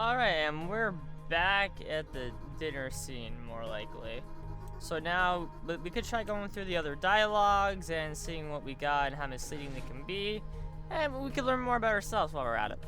Alright, and we're back at the dinner scene, more likely. So now, we could try going through the other dialogues and seeing what we got and how misleading they can be. And we could learn more about ourselves while we're at it.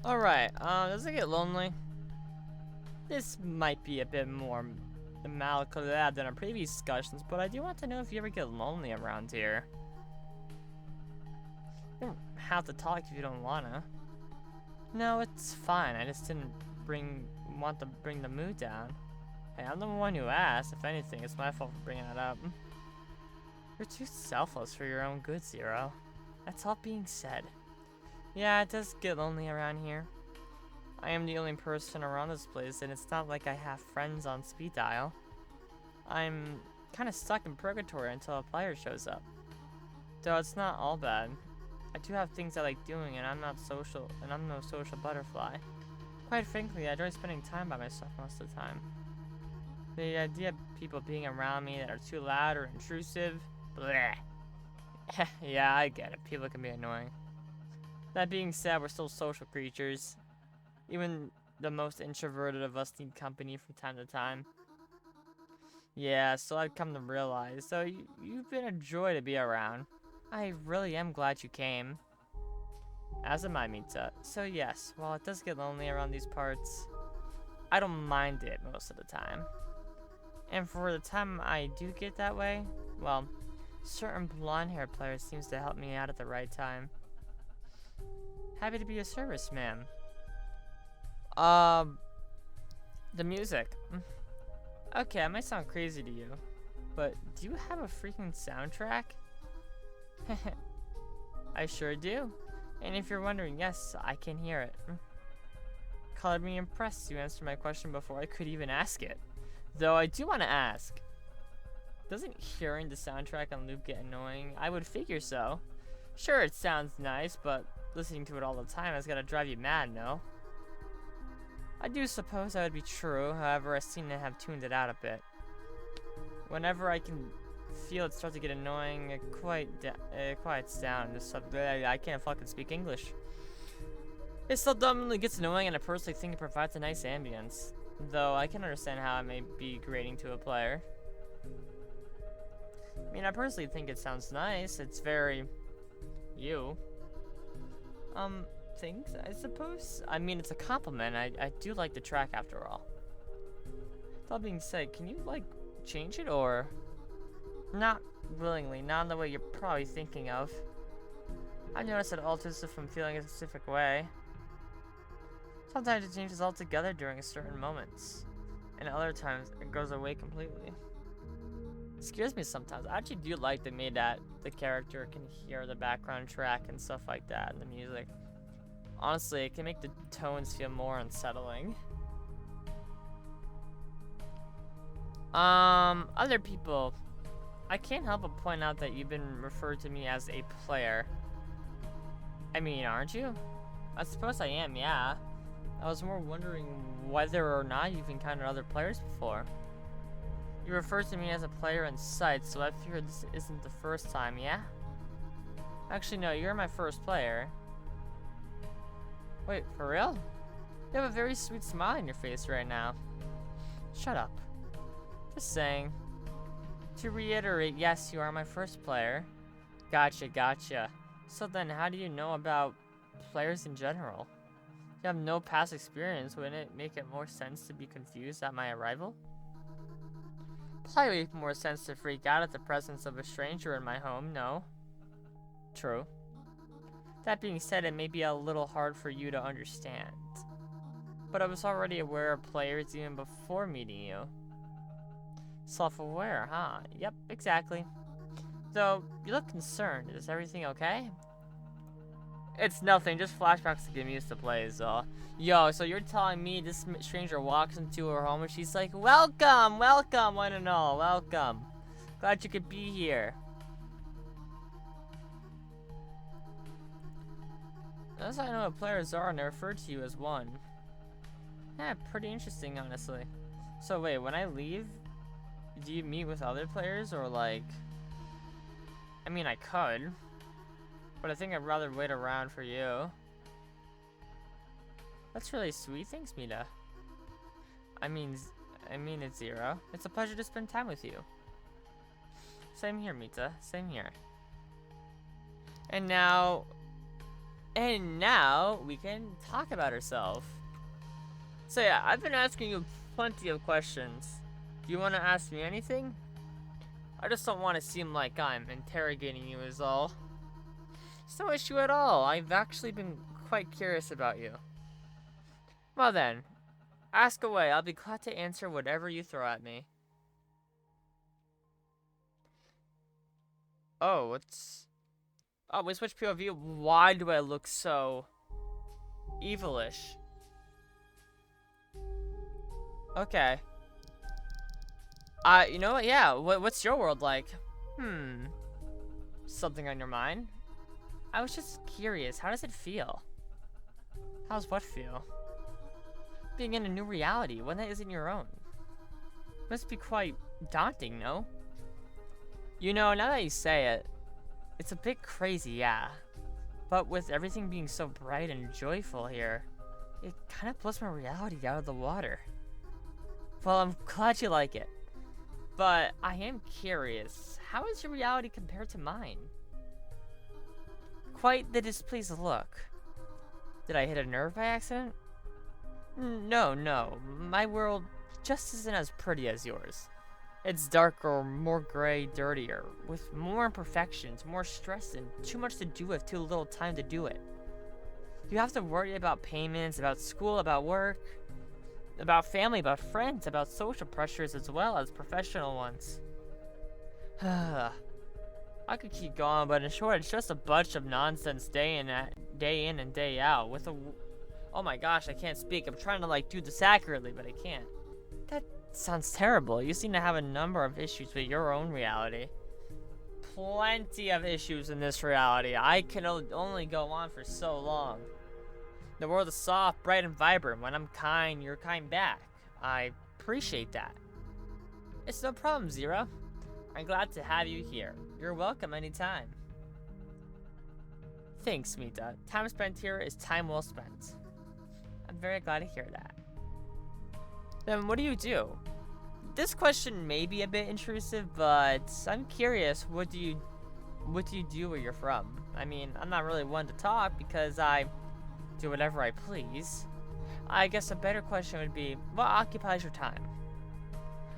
Alright, does it get lonely? This might be a bit more malcolm than our previous discussions, but I do want to know if you ever get lonely around here. You don't have to talk if you don't wanna. No, it's fine. I just didn't want to bring the mood down. Hey, I'm the one who asked. If anything, it's my fault for bringing it up. You're too selfless for your own good, Zero. That's all being said. Yeah, it does get lonely around here. I am the only person around this place, and it's not like I have friends on speed dial. I'm kind of stuck in purgatory until a player shows up. Though it's not all bad. I do have things I like doing, and I'm no social butterfly. Quite frankly, I enjoy spending time by myself most of the time. The idea of people being around me that are too loud or intrusive, bleh. Yeah, I get it. People can be annoying. That being said, we're still social creatures. Even the most introverted of us need company from time to time. Yeah, so I've come to realize, so you've been a joy to be around. I really am glad you came. As am I, Mita. So yes, while it does get lonely around these parts, I don't mind it most of the time. And for the time I do get that way, well, certain blonde-haired players seems to help me out at the right time. Happy to be of service, ma'am. The music. Okay, I might sound crazy to you, but do you have a freaking soundtrack? I sure do. And if you're wondering, yes, I can hear it. Colored me impressed you answered my question before I could even ask it. Though I do want to ask, doesn't hearing the soundtrack on loop get annoying? I would figure so. Sure, it sounds nice, but listening to it all the time is gonna drive you mad, no? I do suppose that would be true, however I seem to have tuned it out a bit. Whenever I can feel it start to get annoying, it quiets down. I can't fucking speak English. It still dumbly gets annoying, and I personally think it provides a nice ambience. Though I can understand how it may be grating to a player. I mean, I personally think it sounds nice. It's very... you. Thanks, I suppose? I mean, it's a compliment. I do like the track after all. That being said, can you, like, change it, or... Not willingly, not in the way you're probably thinking of. I noticed it alters it from feeling a specific way. Sometimes it changes altogether during certain moments, and other times it goes away completely. It scares me sometimes. I actually do like the made that the character can hear the background track and stuff like that in the music. Honestly, it can make the tones feel more unsettling. Other people. I can't help but point out that you've been referred to me as a player. I mean, aren't you? I suppose I am, yeah. I was more wondering whether or not you've encountered other players before. You referred to me as a player in sight, so I figured this isn't the first time, yeah? Actually, no, you're my first player. Wait, for real? You have a very sweet smile on your face right now. Shut up. Just saying. To reiterate, yes, you are my first player. Gotcha, gotcha. So then, how do you know about players in general? You have no past experience, wouldn't it make it more sense to be confused at my arrival? Probably make more sense to freak out at the presence of a stranger in my home, no? True. That being said, it may be a little hard for you to understand. But I was already aware of players even before meeting you. Self-aware, huh? Yep, exactly. So, you look concerned. Is everything okay? It's nothing, just flashbacks to get me used to play is all. Yo, so you're telling me this stranger walks into her home and she's like, welcome, welcome, one and all, welcome. Glad you could be here. That's how I know what players are and I refer to you as one. Yeah, pretty interesting, honestly. So wait, when I leave, do you meet with other players or like... I mean, I could. But I think I'd rather wait around for you. That's really sweet. Thanks, Mita. I mean it's Zero. It's a pleasure to spend time with you. Same here, Mita. Same here. And now we can talk about ourselves. So yeah, I've been asking you plenty of questions. Do you want to ask me anything? I just don't want to seem like I'm interrogating you is all. It's no issue at all. I've actually been quite curious about you. Well then, ask away. I'll be glad to answer whatever you throw at me. Oh, what's... Oh, we switched POV. Why do I look so... evilish? Okay. You know what? Yeah, what's your world like? Something on your mind? I was just curious, how does it feel? How's what feel? Being in a new reality, one that isn't your own. Must be quite daunting, no? You know, now that you say it, it's a bit crazy, yeah. But with everything being so bright and joyful here, it kind of blows my reality out of the water. Well, I'm glad you like it. But I am curious, how is your reality compared to mine? Quite the displeased look. Did I hit a nerve by accident? No, my world just isn't as pretty as yours. It's darker, more gray, dirtier, with more imperfections, more stress, and too much to do with too little time to do it. You have to worry about payments, about school, about work, about family, about friends, about social pressures as well as professional ones. I could keep going, but in short, it's just a bunch of nonsense day in and day out with a... Oh my gosh, I can't speak. I'm trying to like do this accurately, but I can't. That sounds terrible. You seem to have a number of issues with your own reality. Plenty of issues in this reality. I can only go on for so long. The world is soft, bright, and vibrant. When I'm kind, you're kind back. I appreciate that. It's no problem, Zero. I'm glad to have you here. You're welcome anytime. Thanks, Mita. Time spent here is time well spent. I'm very glad to hear that. Then what do you do? This question may be a bit intrusive, but I'm curious, what do you do where you're from? I mean, I'm not really one to talk because I do whatever I please. I guess a better question would be, what occupies your time?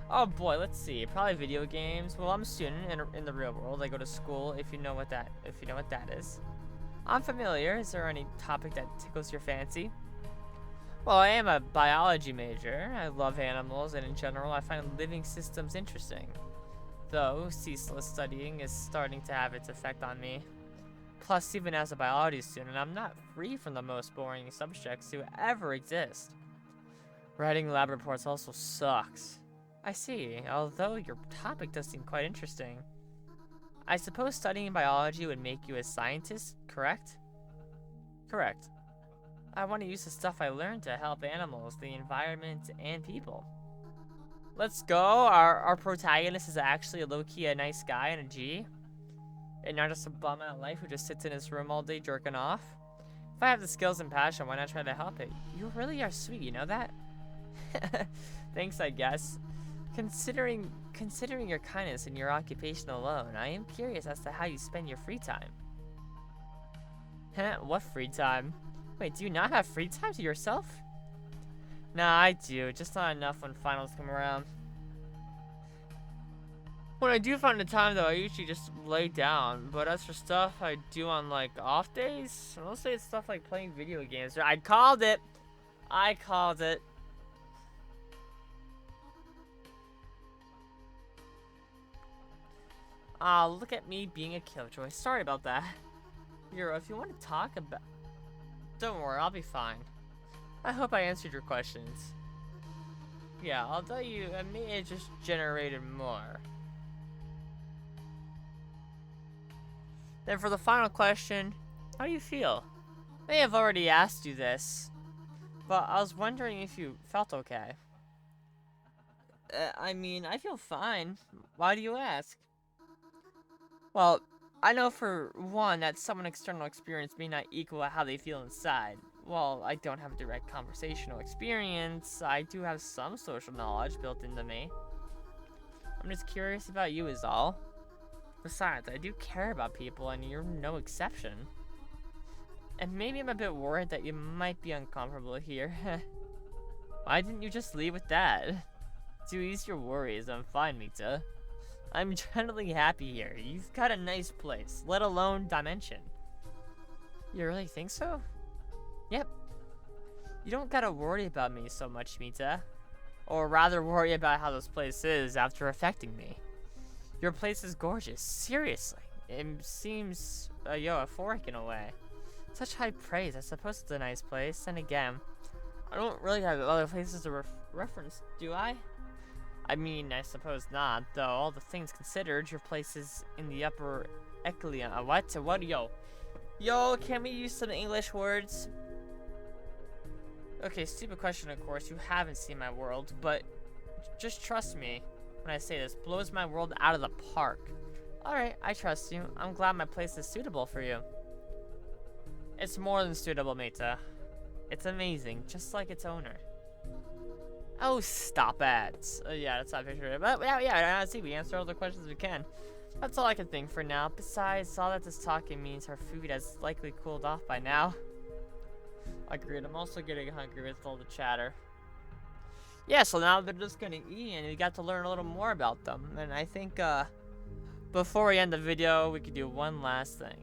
Oh boy, let's see. Probably video games. Well, I'm a student in the real world. I go to school. If you know what that is. I'm familiar. Is there any topic that tickles your fancy? Well, I am a biology major. I love animals, and in general, I find living systems interesting. Though ceaseless studying is starting to have its effect on me. Plus, even as a biology student, I'm not free from the most boring subjects to ever exist. Writing lab reports also sucks. I see, although your topic does seem quite interesting. I suppose studying biology would make you a scientist, correct? Correct. I want to use the stuff I learned to help animals, the environment, and people. Let's go. Our protagonist is actually low-key a nice guy and a G. And not just a bum out of life who just sits in his room all day jerking off. If I have the skills and passion, why not try to help it? You really are sweet, you know that? Thanks, I guess. Considering your kindness and your occupation alone, I am curious as to how you spend your free time. What free time? Wait, do you not have free time to yourself? Nah, I do, just not enough when finals come around. When I do find the time though, I usually just lay down, but as for stuff I do on like off days, mostly it's stuff like playing video games. I called it! Ah, look at me being a killjoy. Sorry about that. Euro, if you want to talk about... Don't worry, I'll be fine. I hope I answered your questions. Yeah, I'll tell you, I may have just generated more. Then for the final question, how do you feel? I may have already asked you this, but I was wondering if you felt okay. I mean, I feel fine. Why do you ask? Well, I know for one that some external experience may not equal how they feel inside. While I don't have direct conversational experience, I do have some social knowledge built into me. I'm just curious about you is all. Besides, I do care about people and you're no exception. And maybe I'm a bit worried that you might be uncomfortable here. Why didn't you just leave with that? To ease your worries, I'm fine, Mita. I'm generally happy here. You've got a nice place, let alone dimension. You really think so? Yep. You don't gotta worry about me so much, Mita. Or rather worry about how this place is after affecting me. Your place is gorgeous, seriously. It seems, euphoric in a way. Such high praise, I suppose it's a nice place. And again, I don't really have other places to reference, do I? I mean, I suppose not, though all the things considered, your place is in the upper echelon. What? Yo, can we use some English words? Okay, stupid question, of course. You haven't seen my world, but just trust me when I say this. Blows my world out of the park. Alright, I trust you. I'm glad my place is suitable for you. It's more than suitable, Mita. It's amazing, just like its owner. Oh, stop it. Yeah, that's not a picture of it. But yeah, I see. We answer all the questions we can. That's all I can think for now. Besides, all that this talking means our food has likely cooled off by now. Agreed. I'm also getting hungry with all the chatter. Yeah, so now they're just gonna eat, and we got to learn a little more about them. And I think, before we end the video, we could do one last thing.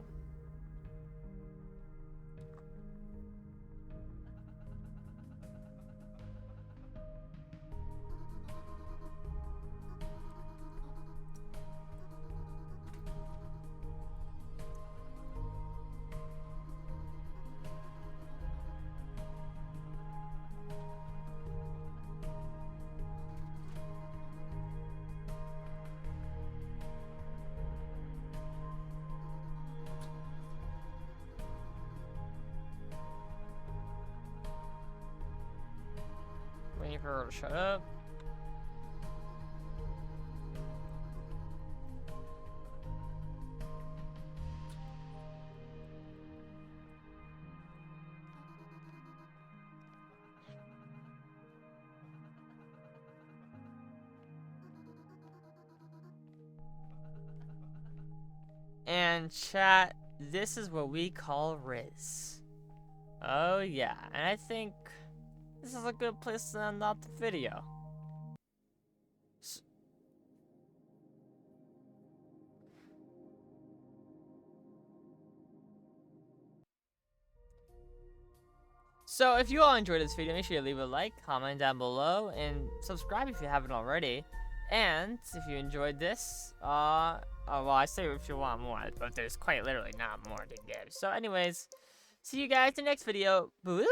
Waiting for her to shut up. And chat, this is what we call Riz. Oh yeah, and I think this is a good place to end off the video. So if you all enjoyed this video, make sure you leave a like, comment down below, and subscribe if you haven't already. And if you enjoyed this, well, I say if you want more, but there's quite literally not more to give. So anyways, see you guys in the next video. Boop!